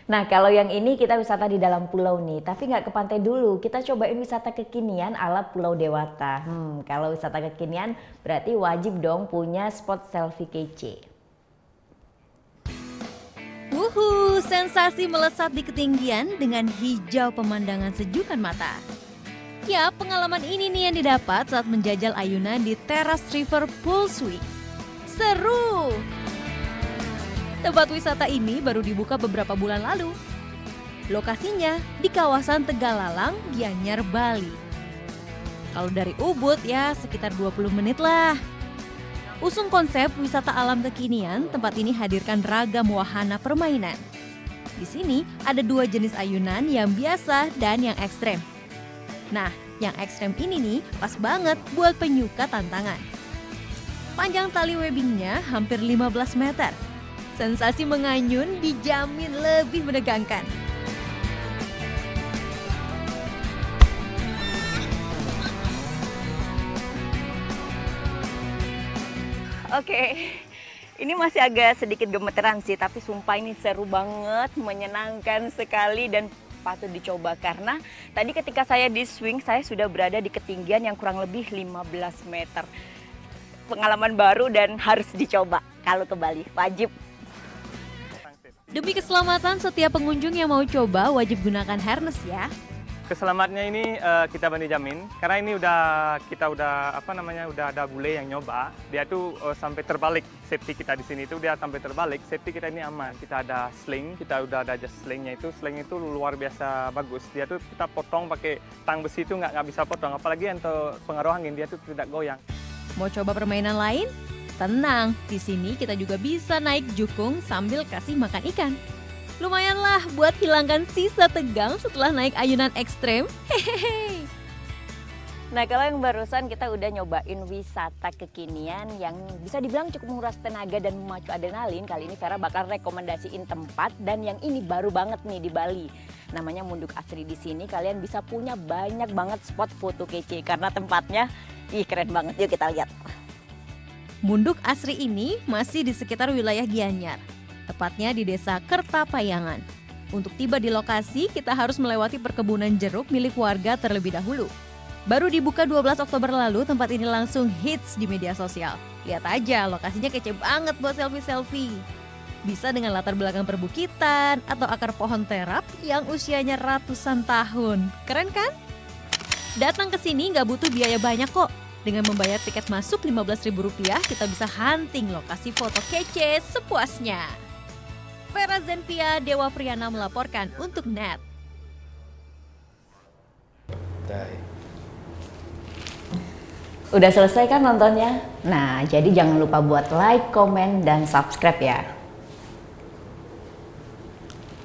Nah, kalau yang ini kita wisata di dalam pulau nih, tapi nggak ke pantai dulu. Kita cobain wisata kekinian ala Pulau Dewata. Kalau wisata kekinian berarti wajib dong punya spot selfie kece. Wuhu, sensasi melesat di ketinggian dengan hijau pemandangan sejukan mata. Ya, pengalaman ini nih yang didapat saat menjajal ayunan di Teras River Pool Suite. Seru! Tempat wisata ini baru dibuka beberapa bulan lalu. Lokasinya di kawasan Tegalalang, Gianyar, Bali. Kalau dari Ubud ya sekitar 20 menit lah. Usung konsep wisata alam kekinian, tempat ini hadirkan ragam wahana permainan. Di sini ada 2 jenis ayunan yang biasa dan yang ekstrem. Nah, yang ekstrem ini nih pas banget buat penyuka tantangan. Panjang tali webbingnya hampir 15 meter. Sensasi menganyun dijamin lebih menegangkan. Oke, ini masih agak sedikit gemeteran sih, tapi sumpah ini seru banget, menyenangkan sekali dan patut dicoba karena tadi ketika saya di swing, saya sudah berada di ketinggian yang kurang lebih 15 meter. Pengalaman baru dan harus dicoba kalau ke Bali, wajib. Demi keselamatan setiap pengunjung yang mau coba wajib gunakan harness ya. Keselamatannya ini kita jamin karena ini kita udah ada bule yang nyoba. Dia tuh sampai terbalik safety kita di sini itu dia sampai terbalik. Safety kita ini aman. Kita ada sling, kita udah ada just slingnya itu. Sling itu luar biasa bagus. Dia tuh kita potong pakai tang besi itu nggak bisa potong. Apalagi untuk pengaruh angin dia tuh tidak goyang. Mau coba permainan lain? Tenang, di sini kita juga bisa naik jukung sambil kasih makan ikan. Lumayanlah buat hilangkan sisa tegang setelah naik ayunan ekstrem. Hehehe. Nah, kalau yang barusan kita udah nyobain wisata kekinian yang bisa dibilang cukup menguras tenaga dan memacu adrenalin. Kali ini Vera bakal rekomendasiin tempat dan yang ini baru banget nih di Bali. Namanya Munduk Asri. Di sini kalian bisa punya banyak banget spot foto kece karena tempatnya keren banget. Yuk kita lihat. Munduk Asri ini masih di sekitar wilayah Gianyar, tepatnya di desa Kertapayangan. Untuk tiba di lokasi, kita harus melewati perkebunan jeruk milik warga terlebih dahulu. Baru dibuka 12 Oktober lalu, tempat ini langsung hits di media sosial. Lihat aja, lokasinya kece banget buat selfie-selfie. Bisa dengan latar belakang perbukitan atau akar pohon terap yang usianya ratusan tahun. Keren kan? Datang ke sini nggak butuh biaya banyak kok. Dengan membayar tiket masuk Rp15.000, kita bisa hunting lokasi foto kece sepuasnya. Vera Zenvia Dewa Priyana melaporkan untuk NET. Udah selesai kan nontonnya? Nah, jadi jangan lupa buat like, komen, dan subscribe ya.